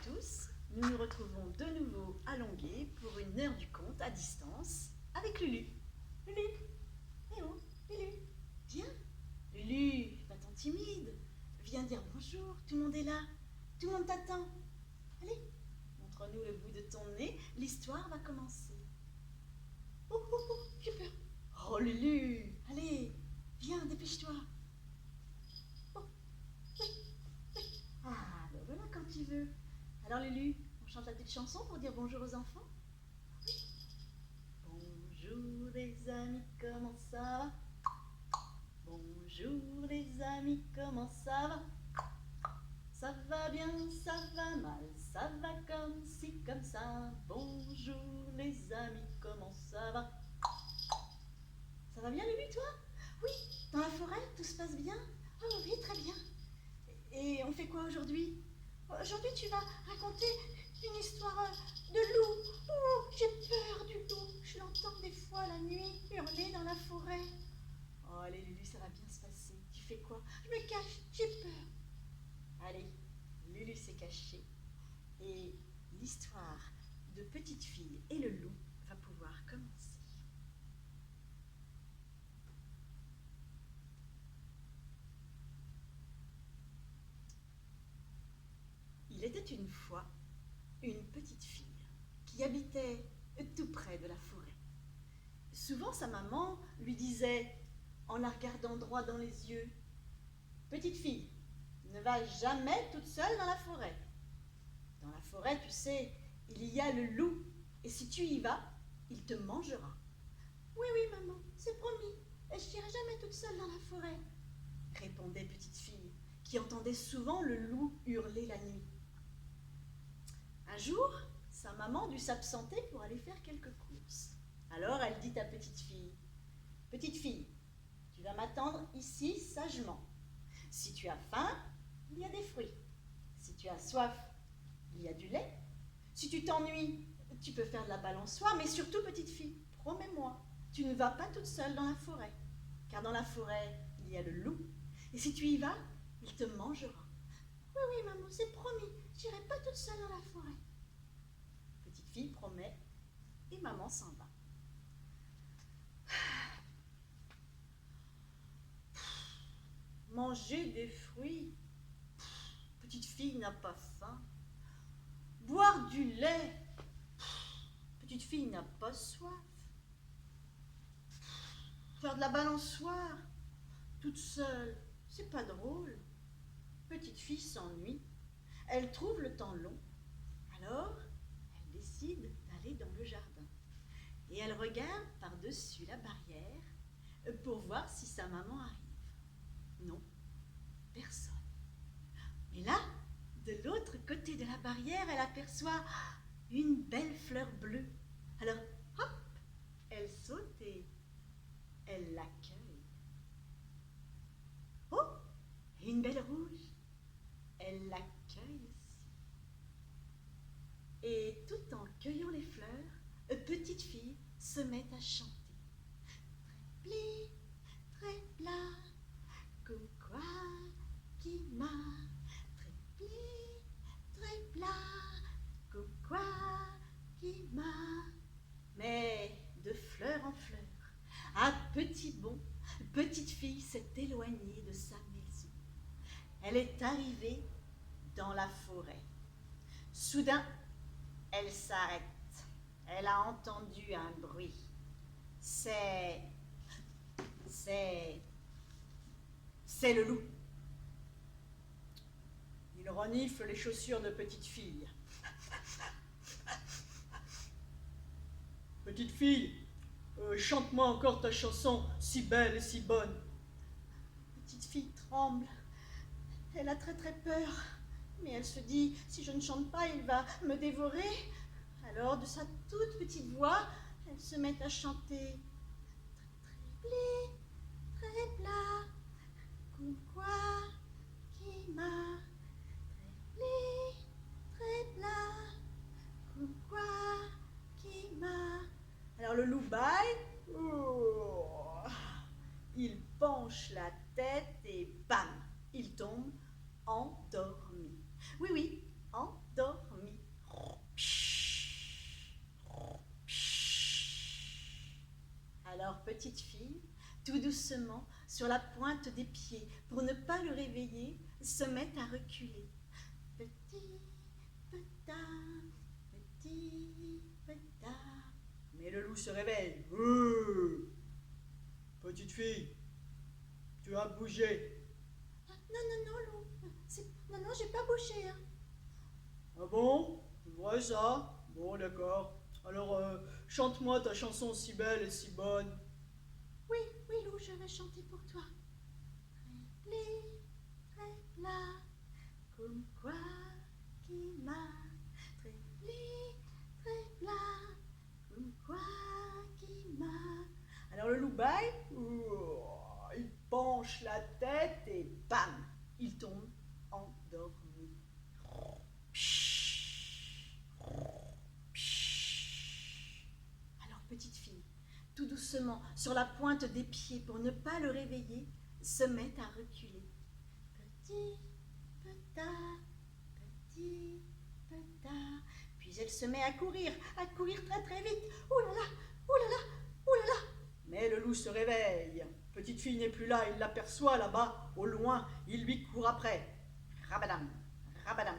tous, nous nous retrouvons de nouveau à Longuet pour une heure du conte à distance avec Lulu. Lulu, eh oh, Lulu, viens. Lulu, pas tant timide, viens dire bonjour, tout le monde est là, tout le monde t'attend. Allez, montre-nous le bout de ton nez, l'histoire va commencer. Oh, oh, oh, j'ai peur. Oh Lulu, allez, viens, dépêche-toi. Oh, oui, oui. Ah, ben voilà quand tu veux. Alors Lulu, on chante la petite chanson pour dire bonjour aux enfants? Oui. Bonjour les amis, comment ça va? Bonjour les amis, comment ça va? Ça va bien, ça va mal, ça va comme ci, comme ça. Bonjour les amis, comment ça va? Ça va bien Lulu, toi? Oui, dans la forêt, tout se passe bien? Oh oui, très bien. Et on fait quoi aujourd'hui? Aujourd'hui, tu vas raconter une histoire de loup. Oh, j'ai peur du loup. Je l'entends des fois la nuit hurler dans la forêt. Oh, allez, Lulu, ça va bien se passer. Tu fais quoi? Je me cache, j'ai peur. Allez, Lulu s'est cachée. Et l'histoire de Petite Fille et le loup va pouvoir commencer. Il était une fois une petite fille qui habitait tout près de la forêt. Souvent, sa maman lui disait, en la regardant droit dans les yeux, « Petite fille, ne va jamais toute seule dans la forêt. Dans la forêt, tu sais, il y a le loup, et si tu y vas, il te mangera. »« Oui, oui, maman, c'est promis, et je n'irai jamais toute seule dans la forêt, » répondait Petite Fille, qui entendait souvent le loup hurler la nuit. Un jour, sa maman dut s'absenter pour aller faire quelques courses. Alors elle dit à Petite Fille, « Petite fille, tu vas m'attendre ici sagement. Si tu as faim, il y a des fruits. Si tu as soif, il y a du lait. Si tu t'ennuies, tu peux faire de la balançoire. Mais surtout, petite fille, promets-moi, tu ne vas pas toute seule dans la forêt. Car dans la forêt, il y a le loup. Et si tu y vas, il te mangera. »« Oui, oui, maman, c'est promis. Je n'irai pas toute seule dans la forêt. » Petite fille promet et maman s'en va. Manger des fruits, petite fille n'a pas faim. Boire du lait, petite fille n'a pas soif. Faire de la balançoire, toute seule, c'est pas drôle. Petite fille s'ennuie, elle trouve le temps long. Alors, elle décide d'aller dans le jardin. Et elle regarde par-dessus la barrière pour voir si sa maman arrive. Non, personne. Mais là, de l'autre côté de la barrière, elle aperçoit une belle fleur bleue. Alors, hop, elle saute et elle l'accueille. Oh, et une belle rouge, elle l'accueille aussi. Et tout en cueillant les fleurs, petite fille se met à chanter. Très pli, très plat, comme quoi qui m'a. Très pli, très plat, comme quoi qui m'a. Mais de fleur en fleur, à petits bonds, petite fille s'est éloignée de sa maison. Elle est arrivée dans la forêt. Soudain, elle s'arrête. Elle a entendu un bruit. C'est le loup. Il renifle les chaussures de petite fille. Petite fille, chante-moi encore ta chanson si belle et si bonne. Petite fille tremble. Elle a très très peur. Mais elle se dit, si je ne chante pas, il va me dévorer. Alors, de sa toute petite voix, elle se met à chanter. Très pli, très plat, comme quoi qui m'a. Très pli, très plat, comme quoi qui m'a. Alors le loup bâille. Oh, il penche la tête et bam, il tombe endormi. Oui, oui, endormi. petite fille, tout doucement, sur la pointe des pieds, pour ne pas le réveiller, se met à reculer. Petit petard, petit petard. Mais le loup se réveille. Petite fille, tu as bougé. Non, loup. Non, j'ai pas bougé. Hein. Ah bon? C'est vrai ça? Bon, d'accord. Alors, chante-moi ta chanson si belle et si bonne. Oui, loup, je vais chanter pour toi. Très plat, comme quoi qui m'a. Très plat, comme quoi qui m'a. Alors le loup bâille, il penche la tête et bam, il tombe endormi. Alors petite fille, tout doucement, sur la pointe des pieds, pour ne pas le réveiller, se met à reculer. Petit petard, petit petard. Puis elle se met à courir très très vite. Ouh là là, ouh là là, ouh là là. Mais le loup se réveille. Petite fille n'est plus là, il l'aperçoit là-bas, au loin, il lui court après. Rabadam, rabadam,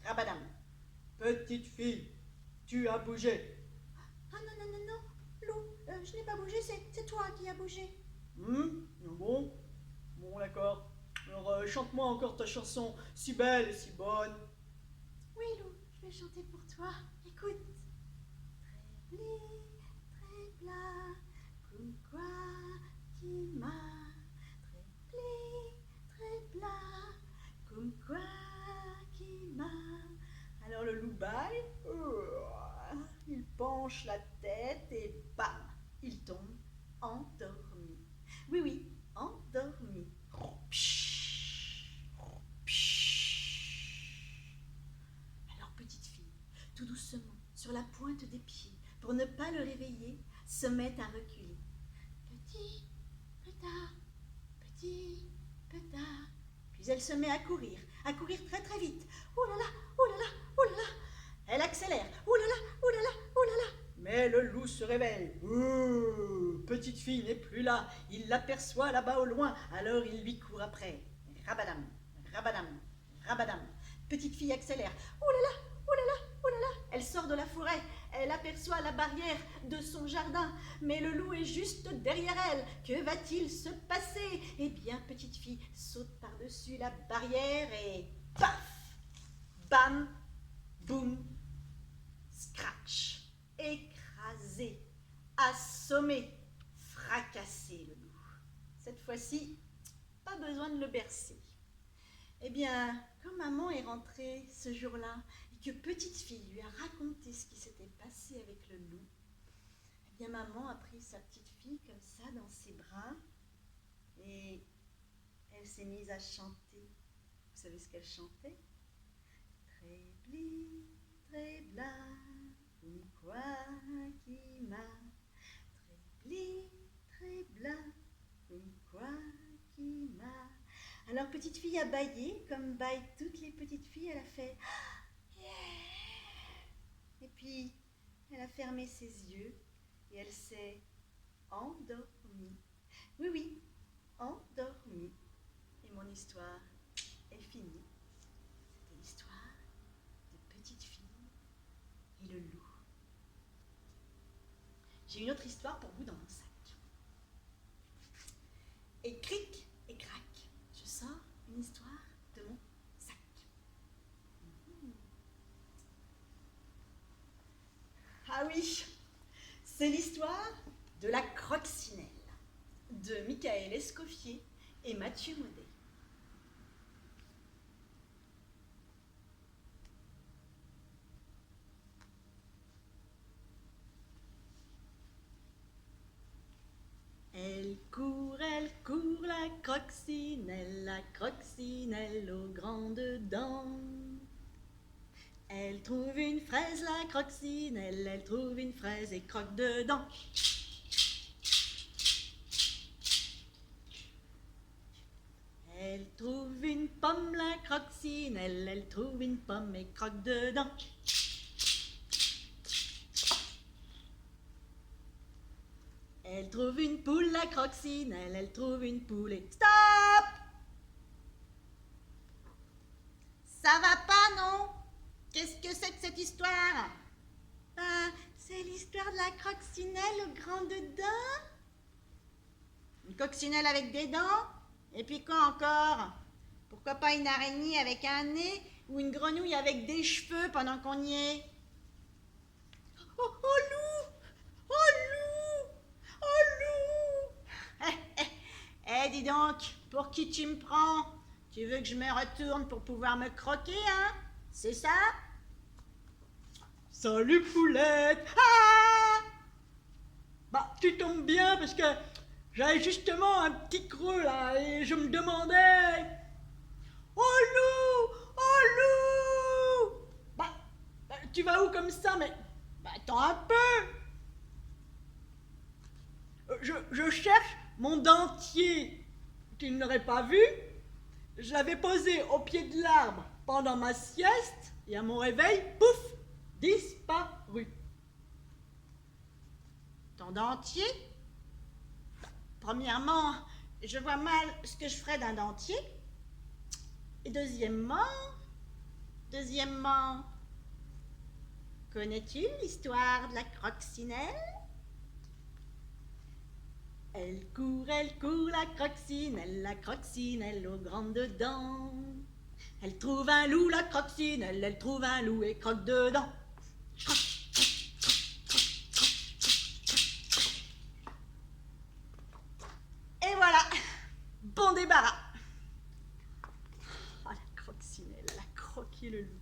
rabadam. Petite fille, tu as bougé. Ah non, loup, je n'ai pas bougé, c'est toi qui as bougé. Bon, d'accord. Alors chante-moi encore ta chanson si belle et si bonne. Oui, loup, je vais chanter pour toi. Écoute. Très plat, comme quoi qui m'a. Très plat, comme quoi qui m'a. Alors le loup bâille, il penche la tête et bam, il tombe endormi. Oui, endormi. Alors petite fille, tout doucement, sur la pointe des pieds, pour ne pas le réveiller, se met à reculer. Petit petard, petit petard. Puis elle se met à courir très très vite. Oh là là, oh là là, oh là là. Elle accélère. Oh là là, oh là là, oh là là. Mais le loup se réveille. Petite fille n'est plus là. Il l'aperçoit là-bas au loin. Alors il lui court après. Rabadam, rabadam, rabadam. Petite fille accélère. Oh là là, oh là là, oh là là. Elle sort de la forêt. Elle aperçoit la barrière de son jardin. Mais le loup est juste derrière elle. Que va-t-il se passer? Eh bien, petite fille saute par-dessus la barrière et paf! Bam! Boum! Scratch! Écrasé, assommé, fracassé le loup. Cette fois-ci, pas besoin de le bercer. Eh bien, quand maman est rentrée ce jour-là et que petite fille lui a raconté ce qui s'était passé avec le loup, eh bien maman a pris sa petite fille comme ça dans ses bras et elle s'est mise à chanter. Vous savez ce qu'elle chantait? Très bli, très bla, comme quoi qui m'a. Très bli, très bla, comme quoi qui m'a. Alors petite fille a bâillé, comme bâillent toutes les petites filles, elle a fait yeah. Et puis elle a fermé ses yeux et elle s'est endormie. Oui, endormie. Et mon histoire est finie. C'était l'histoire de petite fille et le loup. J'ai une autre histoire pour vous dans mon sac. Et cric et crac, je sors une histoire de mon sac. Ah oui, c'est l'histoire de la Croccinelle, de Michael Escoffier et Mathieu Maudet. Elle court, la Croccinelle aux grandes dents. Elle trouve une fraise, la Croccinelle, elle trouve une fraise et croque dedans. Elle trouve une pomme, la Croccinelle, elle trouve une pomme et croque dedans. Elle trouve une poule, la coccinelle, elle trouve une poule et... Stop! Ça va pas, non? Qu'est-ce que c'est que cette histoire? Ben, c'est l'histoire de la coccinelle au grand dedans. Une coccinelle avec des dents? Et puis quoi encore? Pourquoi pas une araignée avec un nez ou une grenouille avec des cheveux pendant qu'on y est? Oh, loup! Oh, loup! Oh, loup! Dis donc, pour qui tu me prends? Tu veux que je me retourne pour pouvoir me croquer, hein? C'est ça? Salut Poulette! Ah! Bah, tu tombes bien parce que j'avais justement un petit creux là et je me demandais... Oh loup! Oh loup! Tu vas où comme ça? Mais attends un peu! Je cherche mon dentier. Tu ne l'aurais pas vu? Je l'avais posé au pied de l'arbre pendant ma sieste et à mon réveil, pouf, disparu. Ton dentier? Premièrement, je vois mal ce que je ferais d'un dentier. Et deuxièmement, connais-tu l'histoire de la coccinelle? Elle court, la coccinelle aux grandes dents. Elle trouve un loup, la coccinelle, elle trouve un loup et croque dedans. Et voilà, bon débarras. Ah, la coccinelle, elle a croqué le loup.